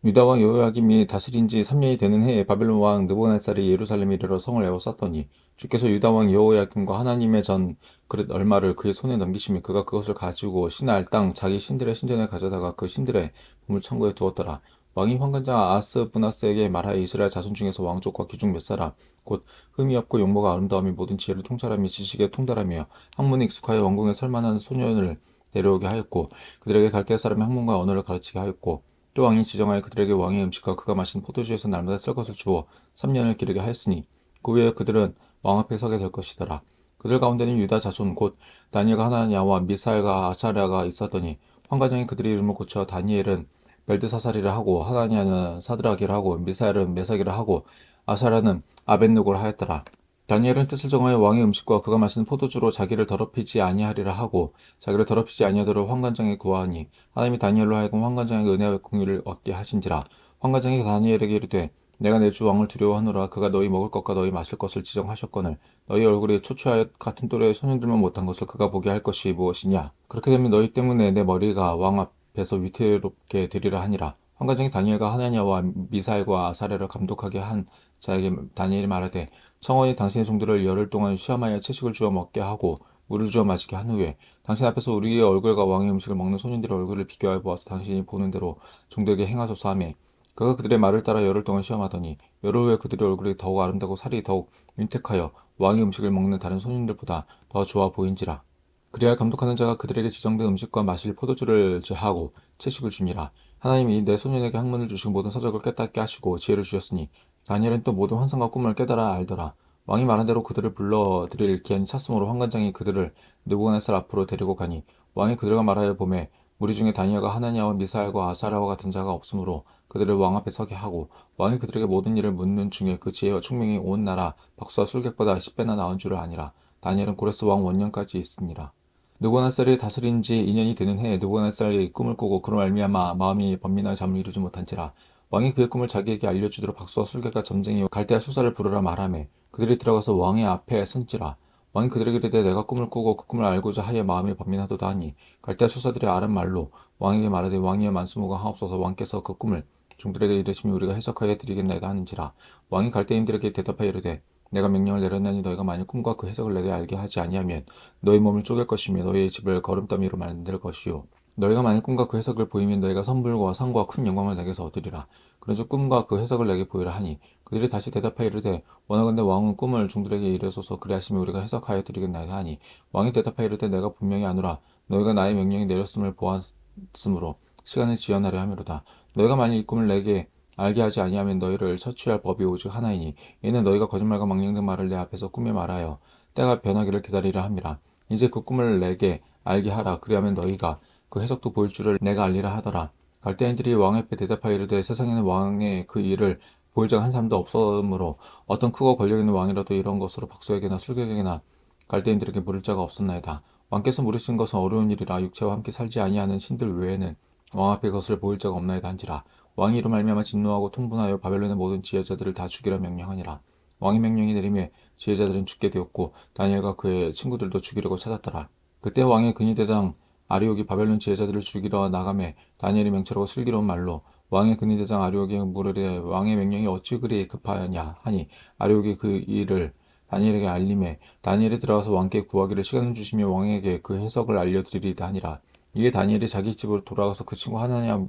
유다 왕 여호야김이 다스린 지 3년이 되는 해에 바벨론 왕 느부갓네살이 예루살렘에 이르러 성을 에워쌌더니 주께서 유다 왕 여호야김과 하나님의 전 그릇 얼마를 그의 손에 넘기시며 그가 그것을 가지고 신할 땅 자기 신들의 신전에 가져다가 그 신들의 보물창고에 두었더라. 왕이 환관장 아스브나스에게 말하여 이스라엘 자손 중에서 왕족과 귀족 몇 사람 곧 흠이 없고 용모가 아름다움이 모든 지혜를 통찰하며 지식에 통달하며 학문에 익숙하여 왕궁에 설만한 소년을 데려오게 하였고 그들에게 갈대아 사람의 학문과 언어를 가르치게 하였고 또 왕이 지정하여 그들에게 왕의 음식과 그가 마신 포도주에서 날마다 쓸 것을 주어 3년을 기르게 하였으니 그 후에 그들은 왕 앞에 서게 될 것이더라. 그들 가운데는 유다 자손 곧 다니엘과 하나냐와 미사엘과 아사랴가 있었더니 환관장이 그들의 이름을 고쳐 다니엘은 벨드사살이라 하고 하나냐는 사드락이라 하고 미사엘은 메삭이라 하고 아사랴는 아벳느고라 하였더라. 다니엘은 뜻을 정하여 왕의 음식과 그가 마시는 포도주로 자기를 더럽히지 아니하리라 하고 자기를 더럽히지 아니하도록 환관장에 구하니 하나님이 다니엘로 하여금 환관장에게 은혜와 공유를 얻게 하신지라. 환관장이 다니엘에게 이르되 내가 내 주 왕을 두려워하노라. 그가 너희 먹을 것과 너희 마실 것을 지정하셨거늘 너희 얼굴이 초췌하여 같은 또래의 소년들만 못한 것을 그가 보게 할 것이 무엇이냐. 그렇게 되면 너희 때문에 내 머리가 왕 앞에서 위태롭게 되리라 하니라. 환관장이 다니엘과 하나냐와 미사엘과 아사랴를 감독하게 한 자에게 다니엘이 말하되 청원이 당신의 종들을 열흘 동안 시험하여 채식을 주어 먹게 하고 물을 주어 마시게 한 후에 당신 앞에서 우리의 얼굴과 왕의 음식을 먹는 소년들의 얼굴을 비교하여 보아서 당신이 보는 대로 종들에게 행하소서 하며 그가 그들의 말을 따라 열흘 동안 시험하더니 열흘 후에 그들의 얼굴이 더욱 아름다고 살이 더욱 윤택하여 왕의 음식을 먹는 다른 소년들보다 더 좋아 보인지라. 그리하여 감독하는 자가 그들에게 지정된 음식과 마실 포도주를 제하고 채식을 주니라. 하나님이 내 소년에게 학문을 주시고 모든 서적을 깨닫게 하시고 지혜를 주셨으니 다니엘은 또 모든 환상과 꿈을 깨달아 알더라. 왕이 말한 대로 그들을 불러들일 기한이 찼으므로 환관장이 그들을 느부갓네살 앞으로 데리고 가니 왕이 그들과 말하여 보매 무리 중에 다니엘과 하나냐와 미사엘과 아사랴와 같은 자가 없으므로 그들을 왕 앞에 서게 하고 왕이 그들에게 모든 일을 묻는 중에 그 지혜와 총명이 온 나라 박수와 술객보다 10배나 나은 줄을 아니라. 다니엘은 고레스 왕 원년까지 있으니라. 느부갓네살이 다스린 지 2년이 되는 해에 느부갓네살이 꿈을 꾸고 그로 말미암아 마음이 번민하여 잠을 이루지 못한지라. 왕이 그의 꿈을 자기에게 알려주도록 박수와 술객과 점쟁이와 갈대아 수사를 부르라 말하매 그들이 들어가서 왕의 앞에 선지라. 왕이 그들에게 이르되 내가 꿈을 꾸고 그 꿈을 알고자 하여 마음이 번민하도다 하니 갈대아 수사들이 아는 말로 왕에게 말하되 왕이여 만수무강하옵소서. 왕께서 그 꿈을 종들에게 이르시면 우리가 해석하여 드리겠나이다 하는지라. 왕이 갈대인들에게 대답하여 이르되 내가 명령을 내렸나니 너희가 만일 꿈과 그 해석을 내게 알게 하지 아니하면 너희 몸을 쪼갤 것이며 너희의 집을 거름더미로 만들 것이요 너희가 만일 꿈과 그 해석을 보이면 너희가 선불과 상과 큰 영광을 내게서 얻으리라. 그래서 꿈과 그 해석을 내게 보이라 하니 그들이 다시 대답하여 이르되 원하건대 왕은 꿈을 종들에게 이르소서. 그리하시면 우리가 해석하여 드리겠나이다 하니 왕이 대답하여 이르되 내가 분명히 아노라. 너희가 나의 명령이 내렸음을 보았으므로 시간을 지연하려 함이로다. 너희가 만일 이 꿈을 내게 알게 하지 아니하면 너희를 처치할 법이 오직 하나이니 이는 너희가 거짓말과 망령된 말을 내 앞에서 꿈에 말하여 때가 변하기를 기다리라 함이라. 이제 그 꿈을 내게 알게 하라. 그리하면 너희가 그 해석도 보일 줄을 내가 알리라 하더라. 갈대인들이 왕 앞에 대답하여 이르되 세상에는 왕의 그 일을 보일 자가 한 사람도 없으므로 어떤 크고 권력 있는 왕이라도 이런 것으로 박수에게나 술객에게나 갈대인들에게 물을 자가 없었나이다. 왕께서 물으신 것은 어려운 일이라 육체와 함께 살지 아니하는 신들 외에는 왕 앞에 것을 보일 자가 없나이다 한지라. 왕이 이로 말미암아 진노하고 통분하여 바벨론의 모든 지혜자들을 다 죽이라 명령하니라. 왕의 명령이 내림에 지혜자들은 죽게 되었고 다니엘과 그의 친구들도 죽이려고 찾았더라. 그때 왕의 근위대장 아리옥이 바벨론 지혜자들을 죽이러 나가매 다니엘이 명철하고 슬기로운 말로 왕의 근위대장 아리옥이 물으되 왕의 명령이 어찌 그리 급하냐 하니 아리옥이 그 일을 다니엘에게 알림해 다니엘이 들어가서 왕께 구하기를 시간을 주시며 왕에게 그 해석을 알려드리리다 하니라. 이에 다니엘이 자기 집으로 돌아가서 그 친구 하나냐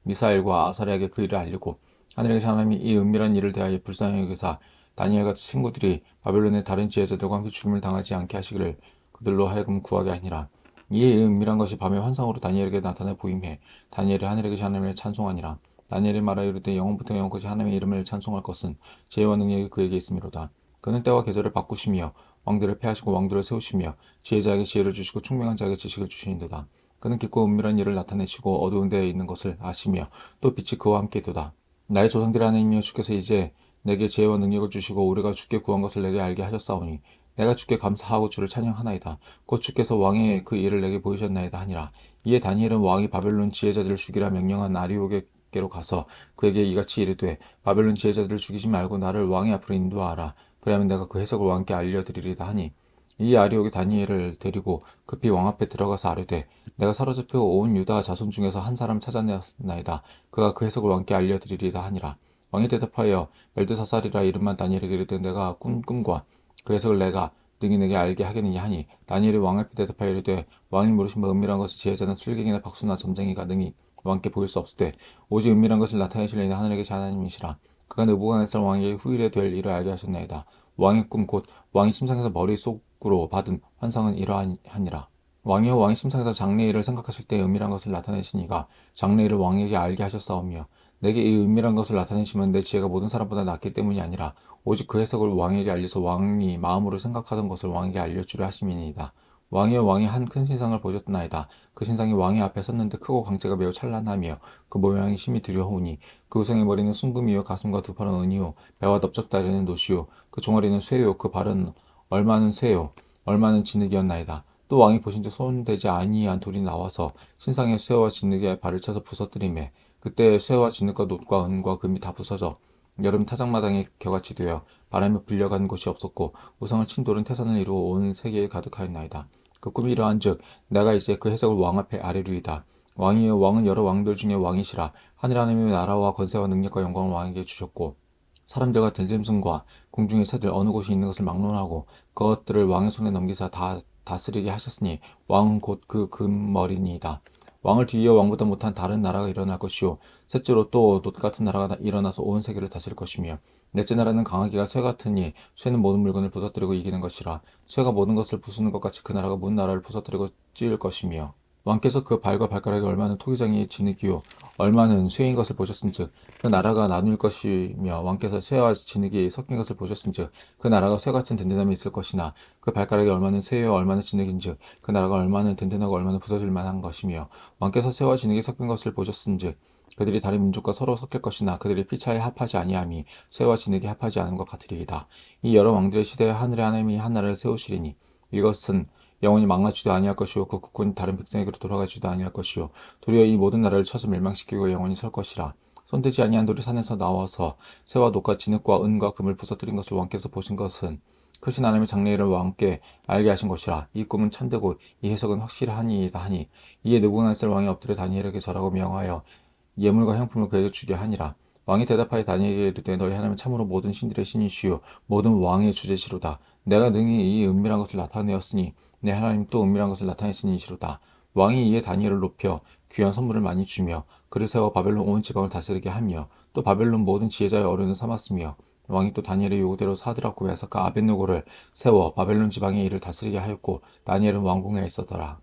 미사엘과 아사랴에게 그 일을 알리고 하늘의 하나님이 이 은밀한 일을 대하여 불쌍히 여기사 다니엘과 친구들이 바벨론의 다른 지혜자들과 함께 죽임을 당하지 않게 하시기를 그들로 하여금 구하게 하니라. 이에 이 은밀한 것이 밤의 환상으로 다니엘에게 나타나 보임해 다니엘이 하늘에 계신 하나님을 찬송하니라. 다니엘이 말하여 이르되 영원부터 영원까지 하나님의 이름을 찬송할 것은 지혜와 능력이 그에게 있음이로다. 그는 때와 계절을 바꾸시며 왕들을 패하시고 왕들을 세우시며 지혜자에게 지혜를 주시고 총명한 자에게 지식을 주시는도다. 그는 깊고 은밀한 일을 나타내시고 어두운 데에 있는 것을 아시며 또 빛이 그와 함께도다. 나의 조상들의 하나님이여 주께서 이제 내게 지혜와 능력을 주시고 우리가 주께 구한 것을 내게 알게 하셨사오니 내가 주께 감사하고 주를 찬양하나이다. 곧 주께서 왕의 그 일을 내게 보이셨나이다 하니라. 이에 다니엘은 왕이 바벨론 지혜자들을 죽이라 명령한 아리옥에게로 가서 그에게 이같이 이르되 바벨론 지혜자들을 죽이지 말고 나를 왕의 앞으로 인도하라. 그리하면 내가 그 해석을 왕께 알려드리리다 하니 이 아리옥이 다니엘을 데리고 급히 왕 앞에 들어가서 아뢰되 내가 사로잡혀 온 유다 자손 중에서 한 사람 찾아내었나이다. 그가 그 해석을 왕께 알려드리리라 하니라. 왕이 대답하여 벨드사살이라 이름만 다니엘에게 이르되 내가 꾼 꿈과 그 해석을 내가 능히 내게 알게 하겠느냐 하니 다니엘이 왕 앞에 대답하여 이르되 왕이 물으신 바 은밀한 것을 지혜자나 술객이나 박수나 점쟁이가 능히 왕께 보일 수 없으되 오직 은밀한 것을 나타내실 이는 하늘에 계신 하나님이시라. 그가 느부갓네살 왕에게 후일에 될 일을 알게 하셨나이다. 왕의 꿈 곧 왕이 침상에서 머릿속으로 받은 환상은 이러하니라. 왕이여 왕이 침상에서 장래일을 생각하실 때 은밀한 것을 나타내시니가 장래일을 왕에게 알게 하셨사오며 내게 이 은밀한 것을 나타내시면 내 지혜가 모든 사람보다 낫기 때문이 아니라 오직 그 해석을 왕에게 알려서 왕이 마음으로 생각하던 것을 왕에게 알려주려 하심이니이다. 왕이여 왕이 한 큰 신상을 보셨나이다. 그 신상이 왕의 앞에 섰는데 크고 광채가 매우 찬란하며 그 모양이 심히 두려우니 그 우상의 머리는 순금이요 가슴과 두 팔은 은이요 배와 넓적다리는 노시요 그 종아리는 쇠요 그 발은 얼마는 쇠요 얼마는 진흙이었나이다. 또 왕이 보신즉 손대지 아니한 돌이 나와서 신상의 쇠와 진흙에 발을 차서 부서뜨리매 그때 쇠와 진흙과 놋과 은과 금이 다 부서져 여름 타작마당이 겨같이 되어 바람에 불려간 곳이 없었고 우상을 친 돌은 태산을 이루어 온 세계에 가득하였나이다. 그 꿈이 이러한즉 내가 이제 그 해석을 왕 앞에 아뢰리이다. 왕이여 왕은 여러 왕들 중에 왕이시라. 하늘 하나님의 나라와 권세와 능력과 영광을 왕에게 주셨고 사람들과 들짐승과 공중의 새들 어느 곳이 있는 것을 막론하고 그것들을 왕의 손에 넘기사 다 다스리게 하셨으니 왕은 곧 그 금머리니이다. 왕을 뒤이어 왕보다 못한 다른 나라가 일어날 것이요 셋째로 또 놋 같은 나라가 일어나서 온 세계를 다스릴 것이며 넷째 나라는 강하기가 쇠 같으니 쇠는 모든 물건을 부서뜨리고 이기는 것이라 쇠가 모든 것을 부수는 것 같이 그 나라가 문 나라를 부서뜨리고 찌을 것이며 왕께서 그 발과 발가락이 얼마는 토기장이 진흙이요 얼마는 쇠인 것을 보셨은즉 그 나라가 나눌 것이며 왕께서 쇠와 진흙이 섞인 것을 보셨은즉 그 나라가 쇠 같은 든든함이 있을 것이나 그 발가락이 얼마는 쇠요 얼마는 진흙인즉 그 나라가 얼마는 든든하고 얼마는 부서질 만한 것이며 왕께서 쇠와 진흙이 섞인 것을 보셨은즉 그들이 다른 민족과 서로 섞일 것이나 그들이 피차에 합하지 아니함이 쇠와 진흙이 합하지 않은 것 같으리이다. 이 여러 왕들의 시대에 하늘의 하나님이 한 나라를 세우시리니 이것은 영원히 망하지도 아니할 것이요 그 국군이 다른 백성에게로 돌아가지도 아니할 것이요 도리어 이 모든 나라를 쳐서 멸망시키고 영원히 설 것이라. 손대지 아니한 돌이 산에서 나와서 새와 녹과 진흙과 은과 금을 부서뜨린 것을 왕께서 보신 것은 크신 하나님의 장래일을 왕께 알게 하신 것이라. 이 꿈은 참되고 이 해석은 확실하니이다 하니 이에 느부갓네살 왕이 엎드려 다니엘에게 절하고 명하여 예물과 향품을 그에게 주게 하니라. 왕이 대답하여 다니엘에게 이르되 너희 하나님은 참으로 모든 신들의 신이시요 모든 왕의 주제시로다. 내가 능히 이 은밀한 것을 나타내었으니 내 하나님 또 은밀한 것을 나타내시니 이시로다. 왕이 이에 다니엘을 높여 귀한 선물을 많이 주며 그를 세워 바벨론 온 지방을 다스리게 하며 또 바벨론 모든 지혜자의 어른을 삼았으며 왕이 또 다니엘의 요구대로 사드락과 메삭과 아벳느고를 세워 바벨론 지방의 일을 다스리게 하였고 다니엘은 왕궁에 있었더라.